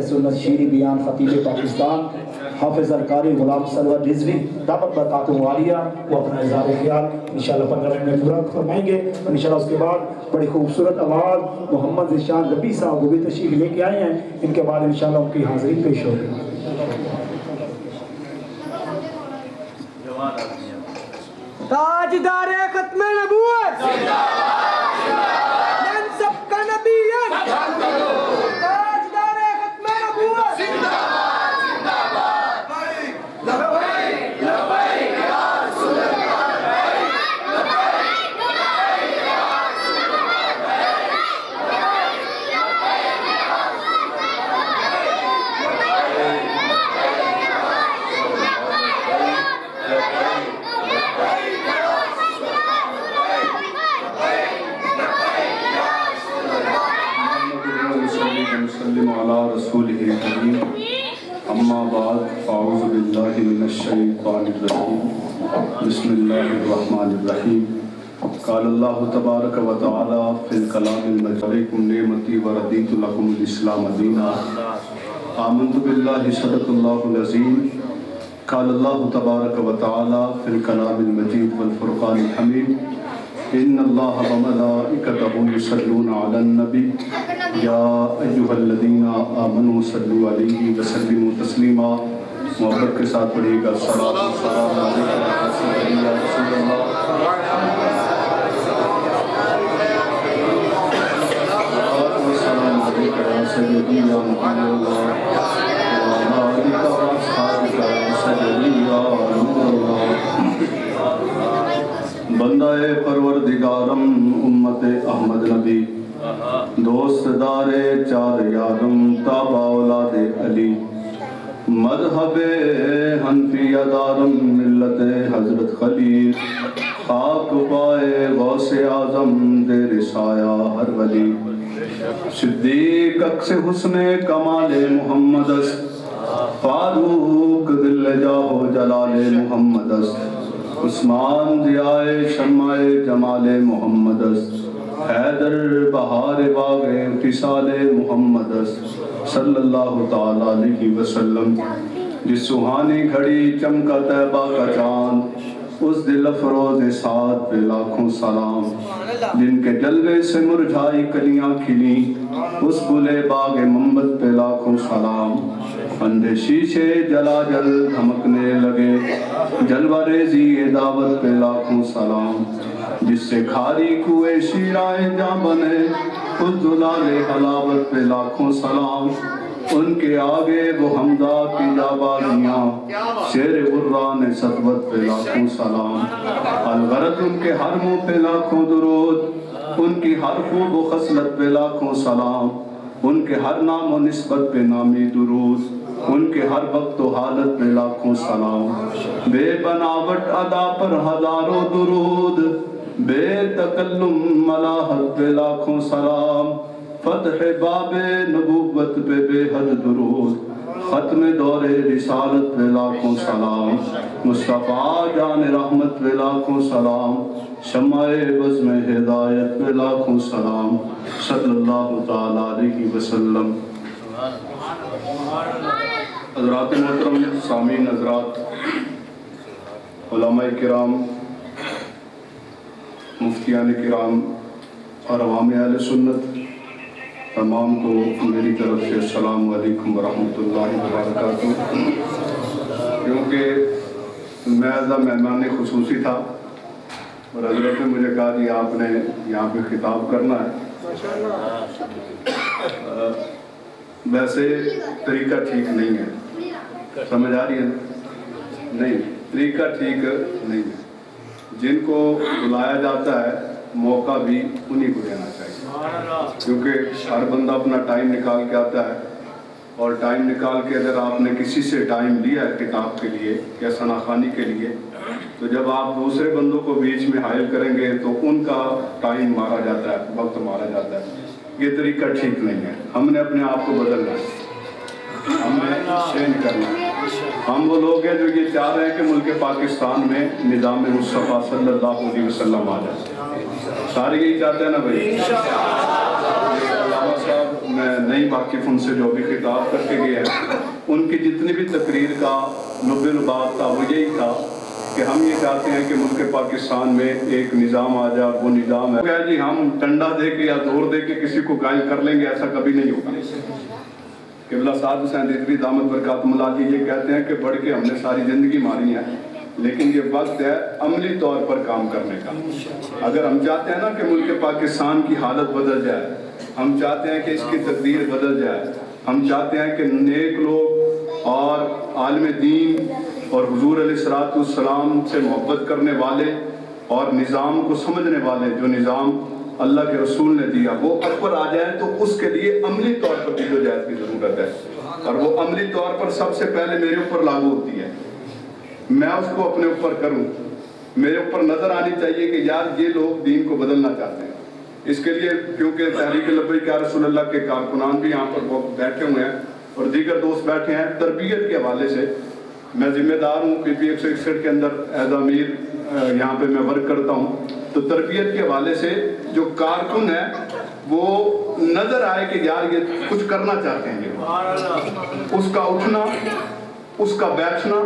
سنت شیری بیان خطیب پاکستان حافظ القاری غلام سرور رضوی دعوت برکاتہ عالیہ وہ اپنا اظہار خیال انشاءاللہ 15 منٹ میں پورا فرمائیں گے. انشاءاللہ اس کے بعد بڑی خوبصورت آواز محمد ذیشان ربی صاحب وہ بھی تشریف لے کے آئے ہیں. ان کے بعد انشاءاللہ ان کی حاضری پیش ہوگی. تاجدار ختم نبوت منصب کا نبی تاجدار ختم نبوت رسوله الكريم اما بعد فاعوذ بالله من الشيطان الرجيم بسم الله الرحمن الرحيم قال الله تبارك وتعالى في الكلام المجيد عليكم نعمتي ورضيت لكم الاسلام دينا آمنت بالله صدق الله العظيم قال الله تبارك وتعالى في الكلام المجيد والفرقان الحميد ان الله وملائكته يصلون على النبي یا ایھا الذین آمنوا صلوا علیہ وسلموا تسلیما. محبت کے ساتھ پڑھیے گا صلاۃ و سلام علیک یا رسول اللہ. صلاۃ و سلام علیک یا سیدی یا محمد اللہ وعلی آلک و اصحابک یا سیدی یا نور اللہ. بندہ پروردگارم امت احمد نبی دوست دارے چار یارم تابع اولاد علی مذہب حنفیہ دارم ملت حضرت خلیل خاک پائے غوث اعظم دیر سایہ ہر ولی. صدیق عکس حسن کمال محمد است فاروق دل جاہ جلال محمد است عثمان ضیائے شمع جمال محمد است حیدر بہار باغ اتصال محمد صلی اللہ تعالیٰ علیہ وسلم. جس سہانی گھڑی چمکا طیبہ کا چاند اس دل افروز سعد پہ لاکھوں سلام. جن کے جلوے سے مرجھائی کلیاں کھلیں اس گلے باغ منبت پہ لاکھوں سلام. اندھے شیشے جلا جل دھمکنے لگے جلوہ ریزی دعوت پہ لاکھوں سلام. جس سے کھاری کوئے شیرائے جاں بنے اس دلال حلاوت پہ لاکھوں سلام. ان کے آگے وہ حمدہ کی جابازیاں شیر غران سطوت پہ لاکھوں سلام. الغرض ان کے ہر منہ پہ لاکھوں درود ان کی ہر خوب و خصلت پہ لاکھوں سلام. ان کے ہر نام و نسبت پہ نامی درود ان کے ہر وقت و حالت پہ لاکھوں سلام. بے بناوٹ ادا پر ہزاروں درود بے تکلم ملاحت پہ لاکھوں سلام. فتح باب نبوت پہ بے حد درود ختم دور رسالت پہ لاکھوں سلام. مصطفیٰ جان رحمت پہ لاکھوں سلام. شمع بزم ہدایت پہ لاکھوں سلام صلی اللہ تعالیٰ علیہ وسلم. حضرات محترم سامعین حضرات علماء کرام مفتیان کرام اور عوام اہل سنت تمام کو میری طرف سے السلام علیکم ورحمۃ اللہ وبرکاتہ. کیونکہ میں ایز اے مہمان خصوصی تھا اور حضرت نے مجھے کہا کہ آپ نے یہاں پہ خطاب کرنا ہے. ویسے طریقہ ٹھیک نہیں ہے, سمجھ آ رہی ہے نہیں, طریقہ ٹھیک نہیں ہے. جن کو بلایا جاتا ہے موقع بھی انہی کو دینا چاہیے, کیونکہ ہر بندہ اپنا ٹائم نکال کے آتا ہے اور ٹائم نکال کے اگر آپ نے کسی سے ٹائم لیا ہے کتاب کے لیے یا ثناخوانی کے لیے تو جب آپ دوسرے بندوں کو بیچ میں حائل کریں گے تو ان کا ٹائم مارا جاتا ہے, وقت مارا جاتا ہے. یہ طریقہ ٹھیک نہیں ہے. ہم نے اپنے آپ کو بدلنا ہے, ہم نے چینج کرنا ہے. ہم وہ لوگ ہیں جو یہ چاہ رہے ہیں کہ ملک پاکستان میں نظام مصطفیٰ صلی اللہ علیہ وسلم آ جائے. سارے یہی چاہتے ہیں نا بھائی. علامہ صاحب میں نہیں واقف ان سے جو بھی خطاب کر کے گئے ہیں، ان کی جتنی بھی تقریر کا لب لباب تھا وہ یہی تھا کہ ہم یہ چاہتے ہیں کہ ملک پاکستان میں ایک نظام آ جائے. وہ نظام ہے جی ہم ڈنڈا دے کے یا زور دے کے کسی کو قائل کر لیں گے، ایسا کبھی نہیں ہوگا. قبلہ سعد حسین رضوی دامت برکاتہم اللہ جی یہ کہتے ہیں کہ بڑھ کے ہم نے ساری زندگی ماری ہے، لیکن یہ وقت ہے عملی طور پر کام کرنے کا. اگر ہم چاہتے ہیں نا کہ ملک پاکستان کی حالت بدل جائے، ہم چاہتے ہیں کہ اس کی تقدیر بدل جائے، ہم چاہتے ہیں کہ نیک لوگ اور عالم دین اور حضور علیہ السلام سے محبت کرنے والے اور نظام کو سمجھنے والے، جو نظام اللہ کے رسول نے دیا وہ اوپر آ جائیں، تو اس کے لیے عملی طور پر جدوجہد کی ضرورت ہے. اور وہ عملی طور پر سب سے پہلے میرے اوپر لاگو ہوتی ہے. میں اس کو اپنے اوپر کروں، میرے اوپر نظر آنی چاہیے کہ یار یہ لوگ دین کو بدلنا چاہتے ہیں. اس کے لیے کیونکہ تحریک لبیک یا رسول اللہ کے کارکنان بھی یہاں پر بیٹھے ہوئے ہیں اور دیگر دوست بیٹھے ہیں، تربیت کے حوالے سے میں ذمہ دار ہوں. پی پی 161 کے اندر ایز امیر یہاں پہ میں ورک کرتا ہوں. تو تربیت کے حوالے سے جو کارکن ہے وہ نظر آئے کہ یار یہ کچھ کرنا چاہتے ہیں، یہ اس کا اٹھنا، اس کا بیٹھنا،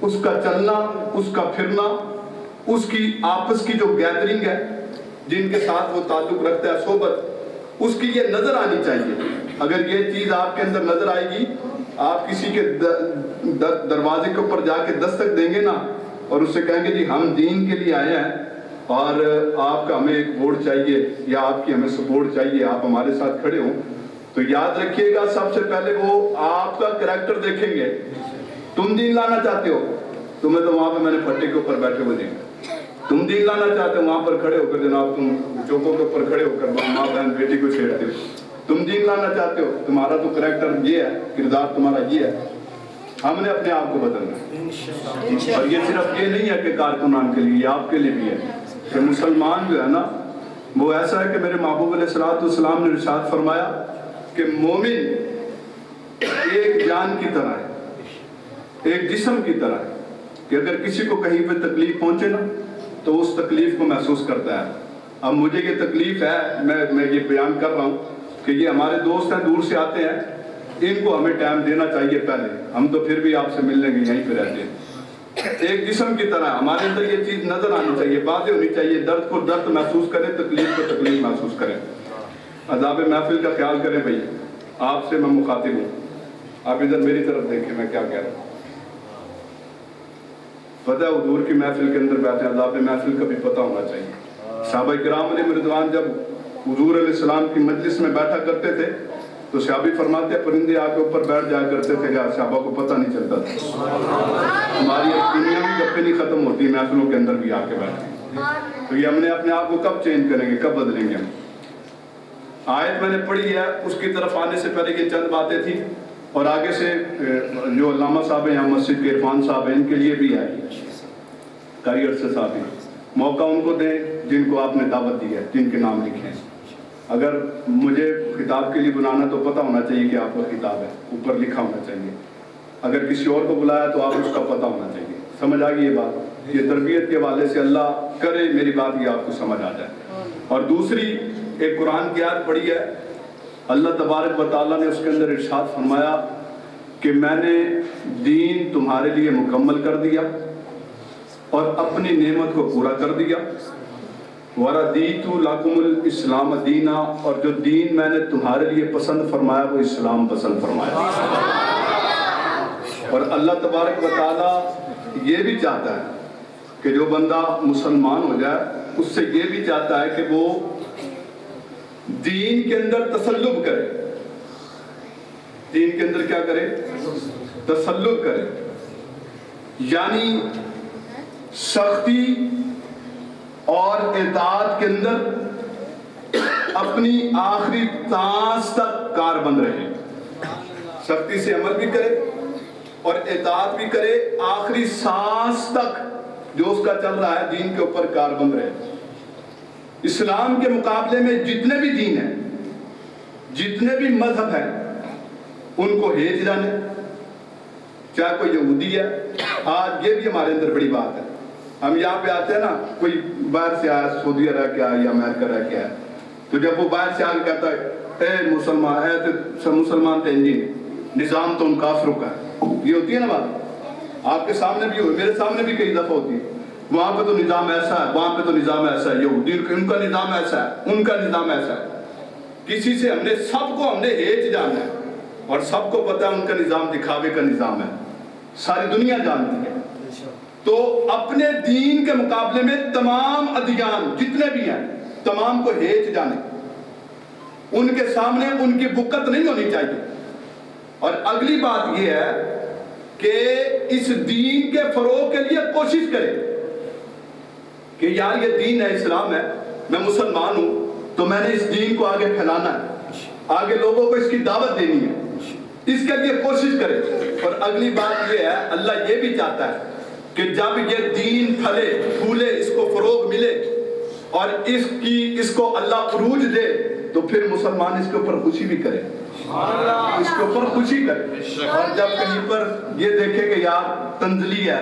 اس کا چلنا، اس کا پھرنا، اس کی آپس کی جو گیدرنگ ہے جن کے ساتھ وہ تعلق رکھتا ہے، صحبت، اس کی یہ نظر آنی چاہیے. اگر یہ چیز آپ کے اندر نظر آئے گی، آپ کسی کے دروازے کے اوپر جا کے دستک دیں گے نا اور اس سے کہیں گے جی ہم دین کے لیے آئے ہیں اور آپ کا ہمیں ایک ووٹ چاہیے یا آپ کی ہمیں سپورٹ چاہیے، آپ ہمارے ساتھ کھڑے ہوں، تو یاد رکھیے گا سب سے پہلے وہ آپ کا کریکٹر دیکھیں گے. تم دین لانا چاہتے ہو، تمہیں تو وہاں پہ میں نے پھٹے کے اوپر بیٹھے ہوئے دیکھا. تم دین لانا چاہتے ہو، وہاں پر کھڑے ہو کر جناب تم چوکوں کے اوپر کھڑے ہو کر ماں بہن بیٹی کو چھیڑتے ہو. تم دین لانا چاہتے ہو، تمہارا تو کریکٹر یہ ہے، کردار تمہارا یہ ہے. ہم نے اپنے آپ کو بدلنا ہے. اور یہ صرف یہ نہیں ہے کہ کارکنان کے لیے، آپ کے لیے بھی ہے کہ مسلمان جو ہے نا وہ ایسا ہے کہ میرے محبوب علیہ السلام نے ارشاد فرمایا کہ مومن ایک جان کی طرح ہے، ایک جسم کی طرح ہے کہ اگر کسی کو کہیں پہ تکلیف پہنچے نا تو اس تکلیف کو محسوس کرتا ہے. اب مجھے یہ تکلیف ہے، میں یہ بیان کر رہا ہوں کہ یہ ہمارے دوست ہیں، دور سے آتے ہیں، ان کو ہمیں ٹائم دینا چاہیے پہلے. ہم تو پھر بھی آپ سے ملنے گے، یہیں پہ رہتے ہیں. ایک جسم کی طرح ہمارے اندر یہ چیز نظر آنی چاہیے، باتیں ہونی چاہیے. درد کو درد محسوس کریں، تکلیف کو تکلیف محسوس کریں. عذاب محفل کا خیال کریں. بھائی آپ سے میں مخاطب ہوں، آپ ادھر میری طرف دیکھیں میں کیا کہہ رہا ہوں. پتہ ہے حضور کی محفل کے اندر بیٹھے، عذاب محفل کا بھی پتہ ہونا چاہیے. صحابہ کرام علیہ رضوان جب حضور علیہ السلام کی مجلس میں بیٹھا کرتے تھے تو صحابی فرماتے ہیں پرندے آ کے اوپر بیٹھ جایا کرتے تھے، صحابہ کو پتہ نہیں چلتا تھا. ہماری دنیا بھی گپیں نہیں ختم ہوتی، محفلوں کے اندر بھی آ کے بیٹھے. تو یہ ہم نے اپنے آپ کو کب چینج کریں گے، کب بدلیں گے ہم. آیت میں نے پڑھی ہے، اس کی طرف آنے سے پہلے یہ چند باتیں تھیں اور آگے سے جو علامہ صاحب ہیں یہاں مسجد کے عرفان صاحب ہیں، ان کے لیے بھی ہے قاری عرصہ صاحب ہیں. موقع ان کو دیں جن کو آپ نے دعوت دی ہے، جن کے نام لکھے ہیں. اگر مجھے خطاب کے لیے بلانا تو پتہ ہونا چاہیے کہ آپ کا خطاب ہے، اوپر لکھا ہونا چاہیے. اگر کسی اور کو بلایا تو آپ اس کا پتہ ہونا چاہیے. سمجھ آ گئی یہ بات؟ یہ تربیت کے حوالے سے اللہ کرے میری بات یہ آپ کو سمجھ آ جائے. اور دوسری ایک قرآن کی آیت پڑھی ہے، اللہ تبارک و تعالیٰ نے اس کے اندر ارشاد فرمایا کہ میں نے دین تمہارے لیے مکمل کر دیا اور اپنی نعمت کو پورا کر دیا. وَرَضِيتُ لَكُمُ الْإِسْلَامَ دِينًا، اور جو دین میں نے تمہارے لیے پسند فرمایا وہ اسلام پسند فرمایا. اور اللہ تبارک و تعالیٰ یہ بھی چاہتا ہے کہ جو بندہ مسلمان ہو جائے اس سے یہ بھی چاہتا ہے کہ وہ دین کے اندر تسلب کرے. دین کے اندر کیا کرے؟ تسلب کرے، یعنی سختی اور اطاعت کے اندر اپنی آخری سانس تک کار بند رہے. سختی سے عمل بھی کرے اور اطاعت بھی کرے، آخری سانس تک جو اس کا چل رہا ہے دین کے اوپر کار بند رہے. اسلام کے مقابلے میں جتنے بھی دین ہیں، جتنے بھی مذہب ہیں، ان کو ہیج جانے. چاہے کوئی یہودی ہے، آج یہ بھی ہمارے اندر بڑی بات ہے. ہم یہاں پہ آتے ہیں نا، کوئی باہر سے آیا، سعودیہ رہ کے آیا یا امریکہ رہ کے آیا، تو جب وہ باہر سے آ کے کہتا ہے اے مسلمان نظام تو ان کافروں کا ہے. یہ ہوتی ہے نا بات, آپ کے سامنے بھی ہوئی, میرے سامنے بھی کئی دفعہ ہوتی ہے. وہاں پہ تو نظام ایسا ہے, وہاں پہ تو نظام ایسا ہے, یہودی ان کا نظام ایسا ہے, ان کا نظام ایسا ہے. کسی سے سب کو ہم نے ہیچ جانا ہے, اور سب کو پتا ہے ان کا نظام دکھاوے کا نظام ہے, ساری دنیا جانتی ہے. تو اپنے دین کے مقابلے میں تمام ادیان جتنے بھی ہیں تمام کو ہیچ جانے, ان کے سامنے ان کی بکت نہیں ہونی چاہیے. اور اگلی بات یہ ہے کہ اس دین کے فروغ کے لیے کوشش کرے کہ یار یہ دین ہے, اسلام ہے, میں مسلمان ہوں تو میں نے اس دین کو آگے پھیلانا ہے, آگے لوگوں کو اس کی دعوت دینی ہے, اس کے لیے کوشش کرے. اور اگلی بات یہ ہے, اللہ یہ بھی چاہتا ہے کہ جب یہ دین پھلے پھولے, اس کو فروغ ملے اور اس کو اللہ عروج دے تو پھر مسلمان اس کے اوپر خوشی بھی کرے, اس کے اوپر خوشی کرے. اور جب کہیں پر یہ دیکھے کہ یار تنزلی ہے,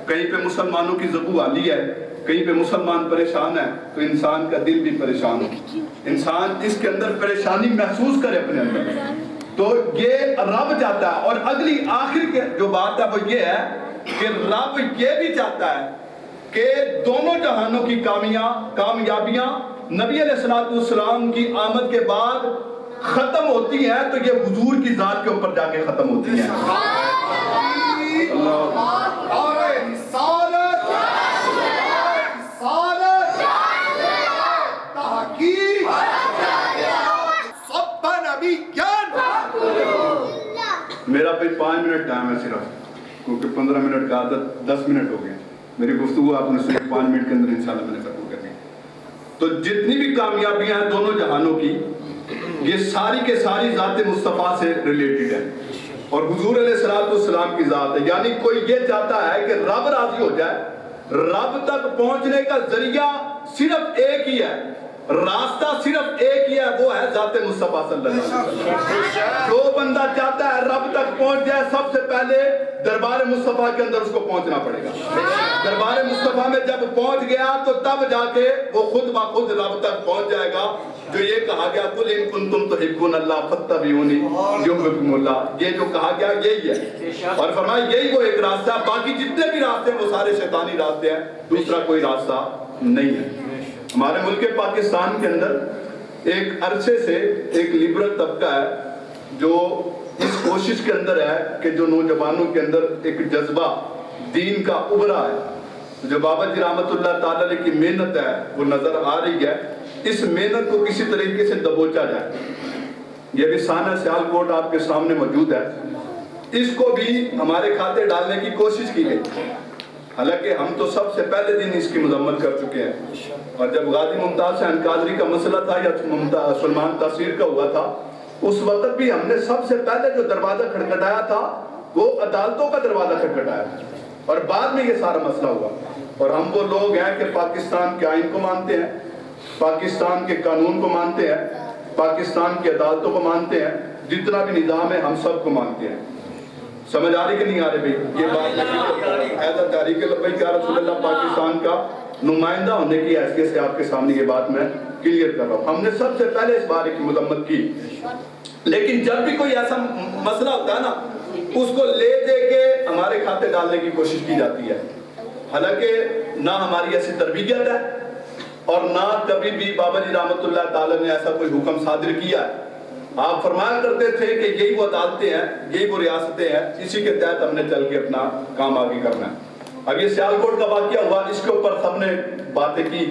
کہیں پہ مسلمانوں کی زبوالی ہے, کہیں پہ مسلمان پریشان ہے, تو انسان کا دل بھی پریشان ہو, انسان اس کے اندر پریشانی محسوس کرے اپنے اندر. تو یہ رب چاہتا ہے. اور اگلی آخر کے جو بات ہے وہ یہ ہے کہ رب یہ بھی چاہتا ہے کہ دونوں جہانوں کی کامیابیاں نبی علیہ السلام کی آمد کے بعد ختم ہوتی ہیں تو یہ حضور کی ذات کے اوپر جا کے ختم ہوتی ہیں. میرا بھائی 5 منٹ ٹائم ہے صرف, کیونکہ 15 منٹ کا عادت 10 منٹ ہو گئے. میری گفتگو آپ نے صرف 5 منٹ کے اندر انشاءاللہ میں نے ختم کرنی. تو جتنی بھی کامیابیاں ہیں دونوں جہانوں کی, یہ ساری کے ساری ذات مصطفیٰ سے ریلیٹڈ ہے اور حضور علیہ السلام کی ذات ہے. یعنی کوئی یہ چاہتا ہے کہ رب راضی ہو جائے, رب تک پہنچنے کا ذریعہ صرف ایک ہی ہے, راستہ صرف ایک ہی ہے, وہ ہے ذات مصطفیٰ صلی اللہ علیہ وسلم. جو بندہ چاہتا ہے رب تک پہنچ جائے, سب سے پہلے دربار مصطفیٰ کے اندر اس کو پہنچنا پڑے گا. دربار مصطفیٰ میں جب پہنچ گیا تو تب جا کے وہ خود بخود رب تک پہنچ جائے گا. جو یہ کہا گیا قل ان کنتم تحبون اللہ فاتبعونی یحببکم اللہ, یہ جو کہا گیا یہی ہے. اور فرمایا یہی وہ ایک راستہ ہے, باقی جتنے بھی راستے ہیں وہ سارے شیطانی راستے ہیں, دوسرا کوئی راستہ نہیں ہے. ہمارے ملک پاکستان کے اندر ایک عرصے سے ایک لبرل طبقہ ہے جو اس کوشش کے اندر ہے کہ جو نوجوانوں کے اندر ایک جذبہ دین کا ابھرا ہے, جو بابا جی رحمت اللہ تعالی علیہ کی محنت ہے وہ نظر آ رہی ہے, اس محنت کو کسی طریقے سے دبوچا جائے. یہ بھی سانہ سیالکوٹ آپ کے سامنے موجود ہے, اس کو بھی ہمارے کھاتے ڈالنے کی کوشش کی گئی. حالانکہ ہم تو سب سے پہلے دن اس کی مذمت کر چکے ہیں, اور جب غازی ممتاز حسین قادری کا مسئلہ تھا یا سلمان تاثیر کا ہوا تھا, اس وقت بھی ہم نے سب سے پہلے جو دروازہ کھٹکھٹایا تھا وہ عدالتوں کا دروازہ کھٹکھٹایا, اور بعد میں یہ سارا مسئلہ ہوا. اور ہم وہ لوگ ہیں کہ پاکستان کے آئین کو مانتے ہیں, پاکستان کے قانون کو مانتے ہیں, پاکستان کی عدالتوں کو مانتے ہیں, جتنا بھی نظام ہے ہم سب کو مانتے ہیں. سمجھ آ رہی کہ نہیں آ رہی بھائی؟ یہ بات ایسا تحریک لبیک یا رسول اللہ پاکستان کا نمائندہ ہونے کی حیثیت سے آپ کے سامنے یہ بات میں کلیئر کر رہا ہوں. ہم نے سب سے پہلے اس بارے کی مذمت کی, لیکن جب بھی کوئی ایسا مسئلہ ہوتا ہے نا اس کو لے دے کے ہمارے کھاتے ڈالنے کی کوشش کی جاتی ہے. حالانکہ نہ ہماری ایسی تربیت ہے اور نہ کبھی بھی بابا جی رحمت اللہ تعالی نے ایسا کوئی حکم صادر کیا ہے. آپ فرمایا کرتے تھے کہ یہی وہ عدالتیں ہیں, یہی وہ ریاستیں ہیں, اسی کے تحت ہم نے چل کے اپنا کام آگے کرنا ہے. اب یہ سیالکوٹ کا واقعہ ہوا, اس کے اوپر سب نے باتیں کی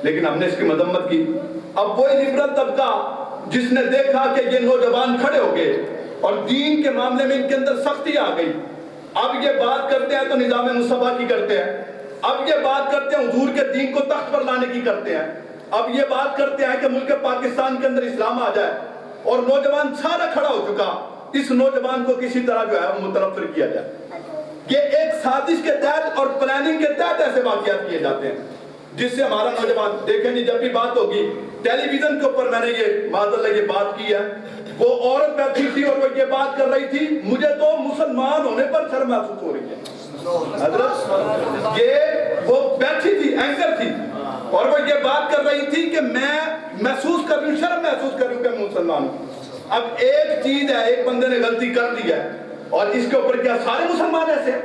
لیکن ہم نے اس کی مذمت کی. اب وہی لبرل طبقہ جس نے دیکھا کہ یہ نوجوان کھڑے ہو گئے اور دین کے معاملے میں ان کے اندر سختی آ گئی, اب یہ بات کرتے ہیں تو نظام مصطفیٰ کی کرتے ہیں, اب یہ بات کرتے ہیں حضور کے دین کو تخت پر لانے کی کرتے ہیں, اب یہ بات کرتے ہیں کہ ملک پاکستان کے اندر اسلام آ جائے, اور نوجوان سارا کھڑا ہو چکا, اس نوجوان کو کسی طرح جو ہے وہ متنفر کیا جائے. یہ ایک سازش کے تحت اور پلاننگ کے تحت ایسے واقعات کیے جاتے ہیں جس سے ہمارا نوجوان دیکھیں نہیں. جب بھی بات ہوگی ٹیلی ویژن کے اوپر میں نے یہ معذرت یہ بات کی ہے, وہ عورت بیٹھی تھی اور وہ یہ بات کر رہی تھی, مجھے تو مسلمان ہونے پر شرم محسوس ہو رہی ہے. حضرت یہ وہ بیٹھی تھی, اینکر تھی, اور وہ یہ بات کر رہی تھی کہ میں محسوس کر رہی ہوں، شرم محسوس کر رہی ہوں کہ میں مسلمان ہوں۔ اب ایک چیز ہے، ایک بندے نے غلطی کر دی ہے اور اس کے اوپر کیا سارے مسلمان ایسے ہیں؟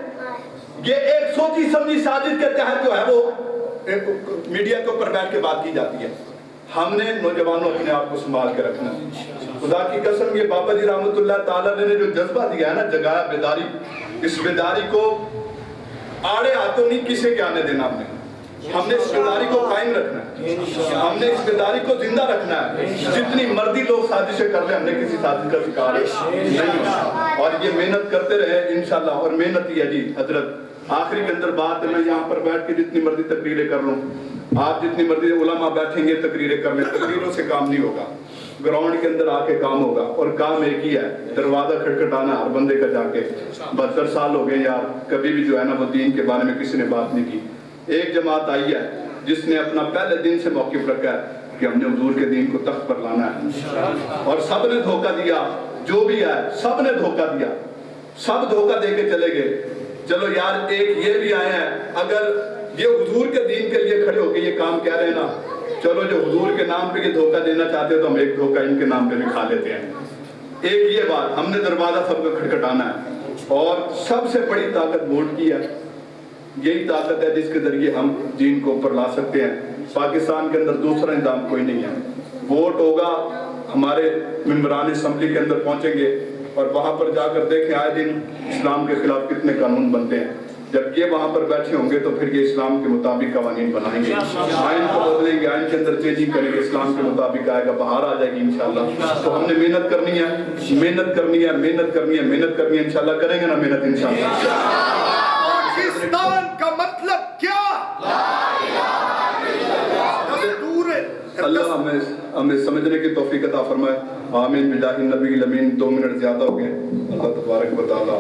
یہ ایک سوچی سمجھی سازش کے تحت جو ہے وہ میڈیا کے اوپر بیٹھ کے بات کی جاتی ہے۔ ہم نے نوجوانوں اپنے آپ کو سنبھال کے رکھنا ہے۔ خدا کی قسم یہ بابا جی رحمۃ اللہ تعالیٰ نے جو جذبہ دیا ہے نا، جگایا بیداری، اس بیداری کو آڑے ہاتھوں نہیں کسی کے آنے دینا ہم نے اس بیداری کو قائم رکھنا ہے، ہم نے اس بیداری کو زندہ رکھنا ہے۔ جتنی مرضی لوگ سازشیں کر لیں، ہم نے کسی سازش کا شکار نہیں ہونا، اور یہ محنت کرتے رہے انشاءاللہ۔ اور محنت ہی ہے جی حضرت، آخری کے اندر بات ہے، میں یہاں پر بیٹھ کے جتنی مرضی تقریریں کر لوں، آپ جتنی مرضی علماء بیٹھیں گے تقریریں کر لیں، تقریروں سے کام نہیں ہوگا، گراؤنڈ کے اندر آ کے کام ہوگا۔ اور کام ایک ہی ہے، دروازہ کھٹکھٹانا ہر بندے کا جا کے۔ 72 سال ہو گئے یار، کبھی بھی جو ہے نا وہ دین کے بارے میں کسی نے بات نہیں کی۔ ایک جماعت آئی ہے جس نے اپنا پہلے دن سے موقف رکھا ہے کہ ہم نے حضور کے دین کو تخت پر لانا ہے، اور سب نے دھوکہ دیا، جو بھی ہے سب نے دھوکہ دیا، سب دھوکہ دے کے چلے گئے۔ چلو یار ایک یہ بھی آئے ہیں، اگر یہ حضور کے دین کے لیے کھڑے ہو کے یہ کام کہہ رہے ہیں نا، چلو جو حضور کے نام پہ یہ دھوکہ دینا چاہتے ہیں تو ہم ایک دھوکہ ان کے نام پہ بھی کھا لیتے ہیں۔ ایک یہ بات، ہم نے دروازہ سب کو کھٹکھٹانا ہے، اور سب سے بڑی طاقت ووٹ کی ہے۔ یہی طاقت ہے جس کے ذریعے ہم دین کو اوپر لا سکتے ہیں۔ پاکستان کے اندر دوسرا نظام کوئی نہیں ہے۔ ووٹ ہوگا، ہمارے ممبران اسمبلی کے اندر پہنچیں گے اور وہاں پر جا کر دیکھیں آئے دن اسلام کے خلاف کتنے قانون بنتے ہیں۔ جب یہ وہاں پر بیٹھے ہوں گے تو پھر یہ اسلام کے مطابق قوانین بنائیں گے، آئین کو بدلیں گے، آئین کے اندر چینجنگ کریں گے، اسلام کے مطابق آئے گا، بہار آ جائے گی انشاءاللہ۔ تو ہم نے محنت کرنی ہے، محنت کرنی ہے، محنت کرنی ہے، محنت کرنی ہے، انشاءاللہ کریں گے نا محنت انشاءاللہ۔ پاکستان کا مطلب کیا؟ اللہ ہمیں سمجھنے کی توفیق عطا فرمائے، آمین بجاہ النبی الامین۔ 2 منٹ زیادہ ہو گئے، اللہ تبارک و تعالیٰ